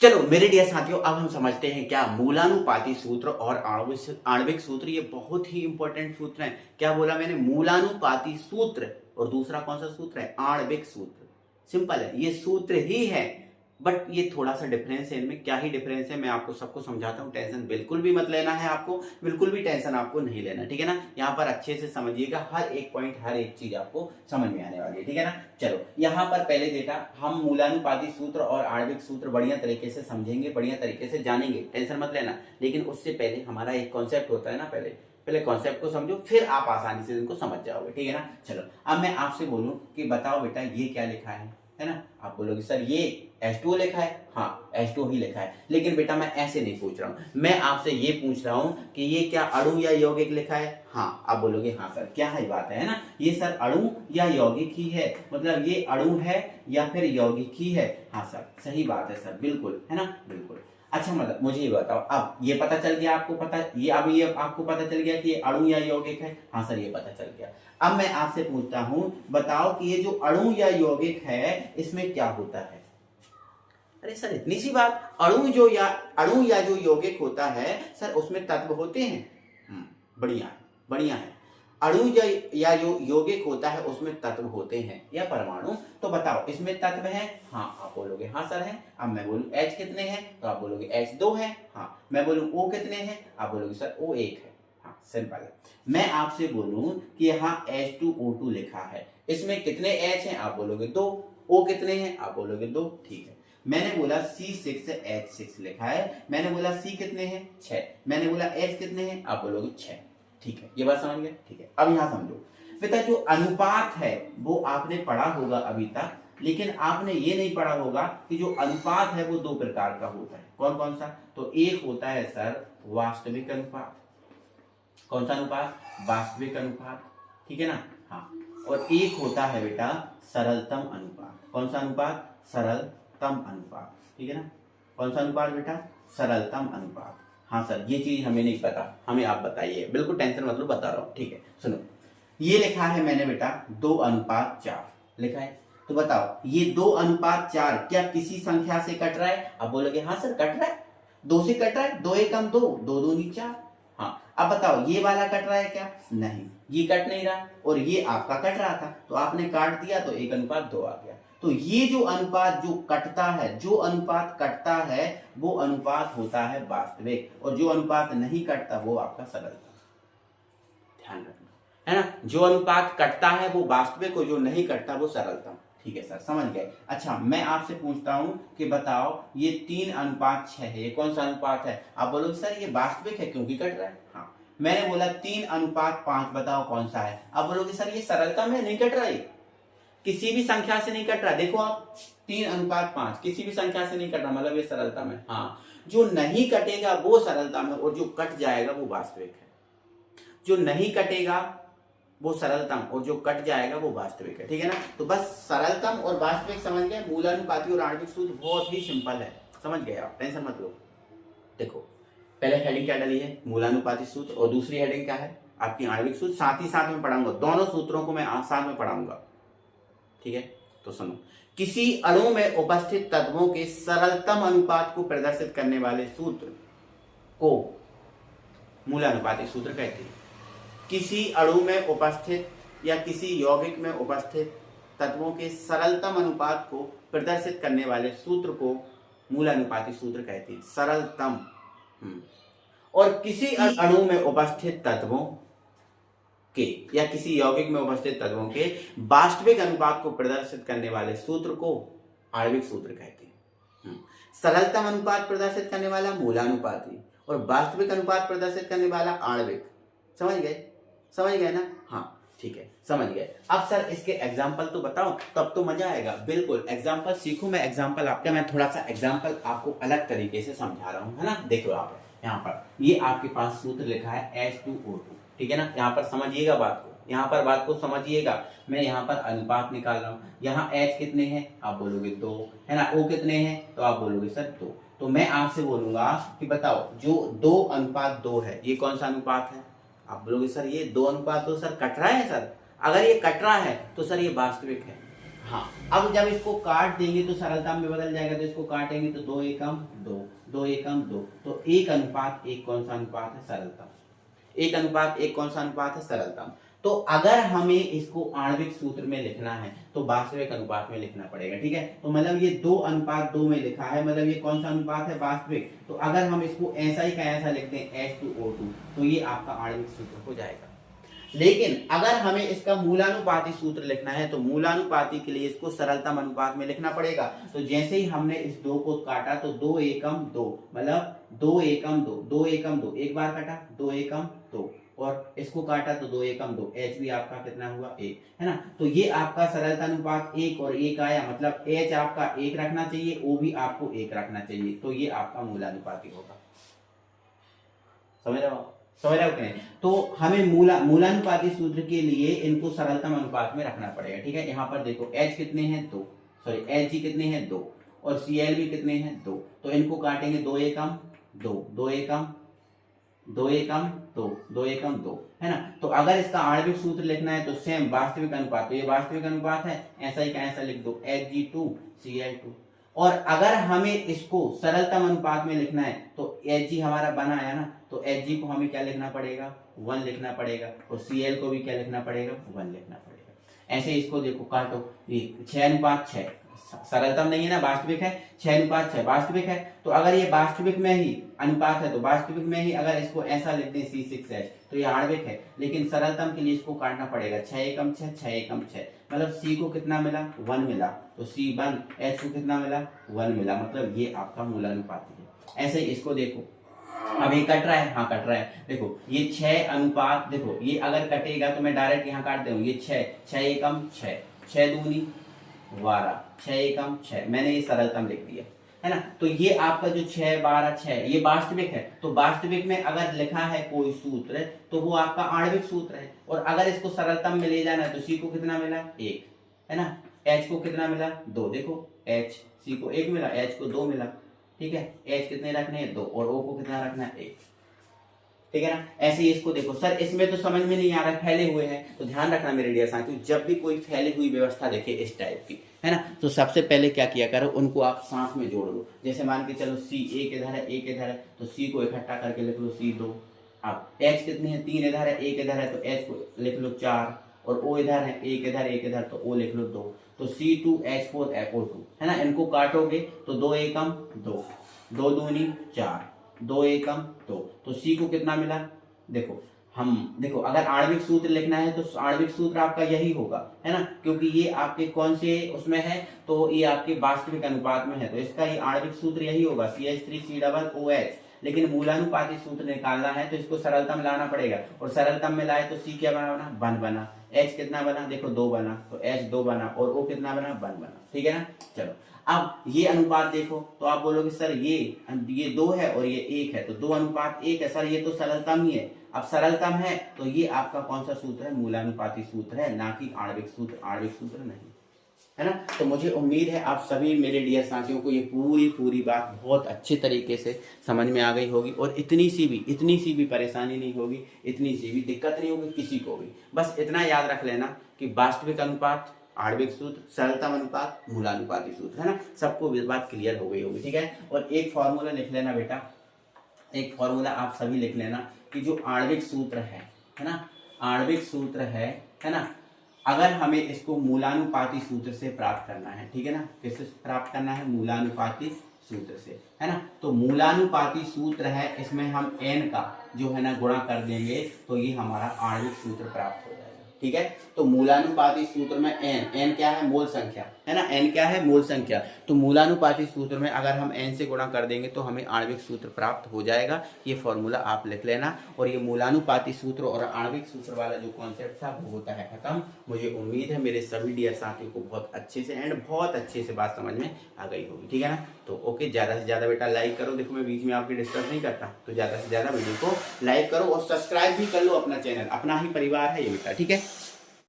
चलो मेरे डियर साथियों, अब हम समझते हैं क्या मूलानुपाती सूत्र और आणविक सूत्र। ये बहुत ही इंपॉर्टेंट सूत्र हैं। क्या बोला मैंने? मूलानुपाती सूत्र। और दूसरा कौन सा सूत्र है? आणविक सूत्र। सिंपल है, ये सूत्र ही है, बट ये थोड़ा सा डिफरेंस है इनमें। क्या ही डिफरेंस है मैं आपको सबको समझाता हूँ। टेंशन बिल्कुल भी मत लेना है आपको, बिल्कुल भी टेंशन आपको नहीं लेना, ठीक है ना। यहाँ पर अच्छे से समझिएगा, हर एक पॉइंट हर एक चीज आपको समझ में आने वाली है, ठीक है ना। चलो यहाँ पर पहले देखा, हम मूलानुपाती सूत्र और आणविक सूत्र बढ़िया तरीके से समझेंगे, बढ़िया तरीके से जानेंगे, टेंशन मत लेना। लेकिन उससे पहले हमारा एक कॉन्सेप्ट होता है ना, पहले कॉन्सेप्ट को समझो, फिर आप आसानी से इनको समझ जाओगे, ठीक है ना। चलो अब मैं आपसे बोलूं कि बताओ बेटा ये क्या लिखा है ना। आप बोलोगे सर ये H2O लिखा है। हाँ H2O ही लिखा है, लेकिन बेटा मैं ऐसे नहीं पूछ रहा हूँ, मैं आपसे ये पूछ रहा हूँ कि ये क्या अणु या यौगिक लिखा है। हाँ आप बोलोगे हाँ सर क्या है बात है ना, ये सर अणु या यौगिक ही है, मतलब ये अणु है या फिर यौगिक ही है। हाँ सर सही बात है सर, बिल्कुल है ना, बिल्कुल। अच्छा मतलब मुझे ये बताओ, अब ये पता चल गया आपको, पता ये अब ये आपको पता चल गया कि ये अणु या यौगिक है। हाँ सर ये पता चल गया। अब मैं आपसे पूछता हूं, बताओ कि ये जो अणु या यौगिक है इसमें क्या होता है। अरे सर इतनी सी बात, अणु या जो यौगिक होता है सर उसमें तत्व होते हैं। बढ़िया है, बढ़िया है। अणु या जो यौगिक होता है उसमें तत्व होते हैं या परमाणु। तो बताओ इसमें तत्व है। हाँ आप बोलोगे हाँ सर है। अब मैं बोलूं H कितने हैं, तो आप बोलोगे H2 है। हाँ मैं बोलूं O कितने हैं, आप बोलोगे सर O 1 है। हाँ सिंपल है। मैं आपसे बोलूं कि यहाँ H2O2 लिखा है, इसमें कितने H हैं, आप बोलोगे 2। O कितने हैं, आप बोलोगे 2, ठीक है। मैंने बोला C6H6 लिखा है, मैंने बोला C कितने हैं 6, मैंने बोला H कितने हैं, आप बोलोगे 6, ठीक है। ये बात समझ गए, ठीक है। अब यहां समझो बेटा, जो अनुपात है वो आपने पढ़ा होगा अभी तक, लेकिन आपने ये नहीं पढ़ा होगा कि जो अनुपात है वो दो प्रकार का होता है। कौन कौन सा? तो एक होता है सर वास्तविक अनुपात। कौन सा अनुपात? वास्तविक अनुपात, ठीक है ना। हाँ, और एक होता है बेटा सरलतम अनुपात। कौन सा अनुपात? सरलतम अनुपात, ठीक है ना। कौन सा अनुपात बेटा? सरलतम अनुपात। हाँ सर ये चीज हमें नहीं पता, हमें आप बताइए, बिल्कुल टेंशन मतलब बता रहा हूँ, ठीक है। सुनो ये लिखा है मैंने बेटा 2:4 लिखा है। तो बताओ ये 2:4 क्या किसी संख्या से कट रहा है? अब बोलोगे हाँ सर कट रहा है, 2 से कट रहा है, 2 एकम 2, 2 दूनी 4। हाँ अब बताओ ये वाला कट रहा है क्या? नहीं ये कट नहीं रहा, और ये आपका कट रहा था तो आपने काट दिया तो 1:2 आ गया। तो ये जो अनुपात जो कटता है, जो अनुपात कटता है वो अनुपात होता है वास्तविक, और जो अनुपात नहीं कटता वो आपका सरलता। ध्यान रखना है ना, जो अनुपात कटता है वो वास्तविक और जो नहीं कटता वो सरलता। ठीक है सर समझ गए। अच्छा मैं आपसे पूछता हूं कि बताओ ये 3:6 है, ये कौन सा अनुपात है? आप बोलोगे सर ये वास्तविक है क्योंकि कट रहा है। हाँ मैंने बोला 3:5, बताओ कौन सा है? आप बोलोगे सर ये सरलता में नहीं कट रहा है, किसी भी संख्या से नहीं कट रहा। देखो आप 3:5 किसी भी संख्या से नहीं कट रहा, मतलब ये सरलता में। हाँ जो नहीं कटेगा वो सरलता में, और जो कट जाएगा वो वास्तविक है। जो नहीं कटेगा वो सरलतम, और जो कट जाएगा वो वास्तविक है, ठीक है ना। तो बस सरलतम और वास्तविक समझ गए। मूलानुपाती और आणविक सूत्र बहुत ही सिंपल है, समझ गए आप, टेंशन मत लो। देखो पहले हेडिंग क्या डाली है? मूलानुपाती सूत्र, और दूसरी हेडिंग क्या है? आपकी आणविक सूत्र। साथ ही साथ में पढ़ाऊंगा, दोनों सूत्रों को मैं साथ में पढ़ाऊंगा, ठीक है। तो सुनो, किसी अणु में उपस्थित तत्वों के सरलतम अनुपात को प्रदर्शित करने वाले सूत्र को मूलानुपाती सूत्र कहते हैं। किसी अणु में उपस्थित या किसी यौगिक में उपस्थित तत्वों के सरलतम अनुपात को प्रदर्शित करने वाले सूत्र को मूलानुपाती सूत्र कहते हैं, सरलतम। और किसी अणु में उपस्थित तत्वों के या किसी यौगिक में उपस्थित तत्वों के वास्तविक अनुपात को प्रदर्शित करने वाले सूत्र को आणविक सूत्र कहते हैं। सरलतम अनुपात प्रदर्शित करने वाला मूलानुपाती, और वास्तविक अनुपात प्रदर्शित करने वाला आणविक। समझ गए? समझ गए ना? हाँ ठीक है समझ गए। अब सर इसके एग्जाम्पल तो बताओ, तब तो मजा आएगा। बिल्कुल एग्जाम्पल सीखो, मैं एग्जाम्पल आपका मैं थोड़ा सा एग्जाम्पल आपको अलग तरीके से समझा रहा हूँ, है ना। देखो आप यहाँ पर ये आपके पास सूत्र लिखा है H2O2, ठीक है ना। यहाँ पर समझिएगा बात को, यहाँ पर बात को समझिएगा। मैं यहाँ पर अनुपात निकाल रहा हूँ, यहाँ H कितने हैं, आप बोलोगे 2, है ना। O कितने हैं, तो आप बोलोगे सर 2। तो मैं आपसे बोलूंगा कि बताओ जो 2:2 है ये कौन सा अनुपात है? आप बोलोगे सर ये 2:2 सर कट रहा है सर। अगर ये कट रहा है तो सर ये वास्तविक है। हाँ, अब जब इसको काट देंगे तो सरलता में बदल जाएगा, तो इसको काटेंगे तो 2 एकम 2, 2 एकम 2, तो 1:1 कौन सा अनुपात है? सरलता। 1:1 कौन सा अनुपात है? सरलतम। तो अगर हमें इसको आणविक सूत्र में लिखना है तो वास्तविक अनुपात में लिखना पड़ेगा, ठीक है। तो मतलब ये 2:2 में लिखा है, मतलब ये कौन सा अनुपात है? वास्तविक। तो अगर हम इसको ऐसा ही का ऐसा लिखते हैं H2O2, तो ये आपका आणविक सूत्र हो जाएगा। लेकिन अगर हमें इसका मूलानुपाती सूत्र लिखना है तो मूलानुपाती के लिए इसको सरलतम अनुपात में लिखना पड़ेगा। तो जैसे ही हमने इस 2 को काटा तो 2 एकम 2, मतलब 2 एकम 2, 2 एकम 2, एक बार काटा 2 एकम 2, और इसको काटा तो 2 एकम 2, H भी आपका कितना हुआ? 1, है ना। तो ये आपका सरलता अनुपात 1 और 1 आया, मतलब H आपका 1 रखना चाहिए, O भी आपको 1 रखना चाहिए, तो ये आपका मूलानुपाती होगा। समझ रहे हो? समझ रहे हो कि नहीं? तो हमें मूलानुपाती सूत्र के लिए इनको सरलतम अनुपात में रखना पड़ेगा, ठीक है। यहाँ पर देखो H कितने हैं? 2, सॉरी Hg कितने हैं? 2, और Cl भी कितने हैं? 2, तो इनको काटेंगे 2 एकम 2, 2 एकम 2 एकम 2, 2 एकम 2, है ना। तो अगर इसका आणविक सूत्र लिखना है तो सेम वास्तविक अनुपात, तो ये वास्तविक अनुपात है, ऐसा ही का ऐसा लिख दो Hg2Cl2। और अगर हमें इसको सरलतम अनुपात में लिखना है तो Hg हमारा बना आया ना, तो Hg को हमें क्या लिखना पड़ेगा? 1 लिखना पड़ेगा, और Cl को भी क्या लिखना पड़ेगा? 1 लिखना पड़ेगा। ऐसे इसको देखो काटो, ये 6:6 सरलतम नहीं है ना, वास्तविक है, 6:6 वास्तविक है। तो अगर ये वास्तविक में ही अनुपात है तो वास्तविक में ही अगर इसको ऐसा लिखते हैं C6H तो ये आणविक है, लेकिन सरलतम के लिए इसको काटना पड़ेगा 6 एकम 6, 6 एकम 6, मतलब C को कितना मिला? 1 मिला, तो C1, H को कितना मिला? 1 मिला, मतलब ये आपका मूलानुपाती है। ऐसे ही इसको देखो, अब ये कट रहा है, हाँ कट रहा है, देखो ये 6 अनुपात, देखो ये अगर कटेगा तो मैं डायरेक्ट यहाँ काट दूँ, ये 6 एकम 6, 6 दूनी 12, 6 एकम 6, मैंने ये सरलतम लिख दिया, है ना। तो ये आपका जो 6 12 6 ये वास्तविक है, तो वास्तविक में अगर लिखा है कोई सूत्र तो वो आपका आणविक सूत्र है, और अगर इसको सरलतम में ले जाना है तो C को कितना मिला? 1, है ना। H को कितना मिला? 2, देखो H, C को 1 मिला, H को 2 मिला, ठीक है। H कितने रखने हैं? 2, और O को कितना रखना है? 1, ठीक है ना। ऐसे ही इसको देखो, सर इसमें तो समझ में नहीं आ रहा, फैले हुए हैं, तो ध्यान रखना मेरे डियर साथियों, जब भी कोई फैली हुई व्यवस्था देखे इस टाइप की, है ना, तो सबसे पहले क्या किया करो, उनको आप साथ में जोड़ लो। जैसे मान के चलो C एक इधर है, एक इधर है, तो C को इकट्ठा करके लिख लो C2। अब H कितने हैं? 3 इधर है, एक इधर है, तो H को लिख लो 4, और O इधर है, एक इधर, तो O लिख लो 2, तो C2H4O2, है ना। इनको काटोगे तो 2 एकम 2, 2 दूनी 4, 2 एकम 2, तो C को कितना मिला? देखो अगर आणविक सूत्र लिखना है तो आणविक सूत्र आपका यही होगा, है ना, क्योंकि ये आपके कौन से उसमें है, तो ये आपके वास्तविक अनुपात में है, तो इसका ये आणविक सूत्र यही होगा CH3COOH। लेकिन मूलानुपाती सूत्र निकालना है तो इसको सरलतम लाना पड़ेगा, और सरलतम में लाए तो C क्या बना? 1 बना। H कितना बना? देखो 2 बना, तो H 2 बना, और O कितना बना? 1 बना, ठीक है ना। चलो अब ये अनुपात देखो, तो आप बोलोगे सर ये 2 है और ये 1 है, तो 2:1 है, सर ये तो सरलतम ही है। अब सरलतम है तो ये आपका कौन सा सूत्र है? मूलानुपाती सूत्र है, ना कि आणविक सूत्र नहीं, है ना। तो मुझे उम्मीद है आप सभी मेरे डियर साथियों को ये पूरी बात बहुत अच्छे तरीके से समझ में आ गई होगी, और इतनी सी भी परेशानी नहीं होगी, इतनी सी भी दिक्कत नहीं होगी किसी को भी। बस इतना याद रख लेना कि वास्तविक अनुपात, आणविक सूत्र, सरलतम अनुपात, मूलानुपाती सूत्र, है ना, सबको बात क्लियर हो गई होगी, ठीक है। और एक फॉर्मूला लिख लेना बेटा, एक फॉर्मूला आप सभी लिख लेना कि जो आणविक सूत्र है ना, आणविक सूत्र है ना, अगर हमें इसको मूलानुपाती सूत्र से प्राप्त करना है, ठीक है ना, किससे प्राप्त करना है? मूलानुपाती सूत्र से, है ना। तो मूलानुपाती सूत्र है, इसमें हम n का जो है ना गुणा कर देंगे तो ये हमारा आणविक सूत्र प्राप्त हो जाएगा, ठीक है। तो मूलानुपाती सूत्र में n क्या है? मोल संख्या, है ना, n क्या है? मोल संख्या। तो मूलानुपाती सूत्र में अगर हम n से गुणा कर देंगे तो हमें आणविक सूत्र प्राप्त हो जाएगा। ये फॉर्मूला आप लिख लेना, और ये मूलानुपाती सूत्र और आणविक सूत्र वाला जो कॉन्सेप्ट था वो होता है खत्म। मुझे उम्मीद है मेरे सभी डियर साथियों को बहुत अच्छे से एंड बहुत अच्छे से बात समझ में आ गई होगी, ठीक है ना। तो ओके, ज़्यादा से ज़्यादा बेटा लाइक करो, देखो मैं बीच में आपकी डिस्टर्ब नहीं करता, तो ज़्यादा से ज़्यादा वीडियो को लाइक करो और सब्सक्राइब भी कर लो अपना चैनल, अपना ही परिवार है ये बेटा, ठीक है।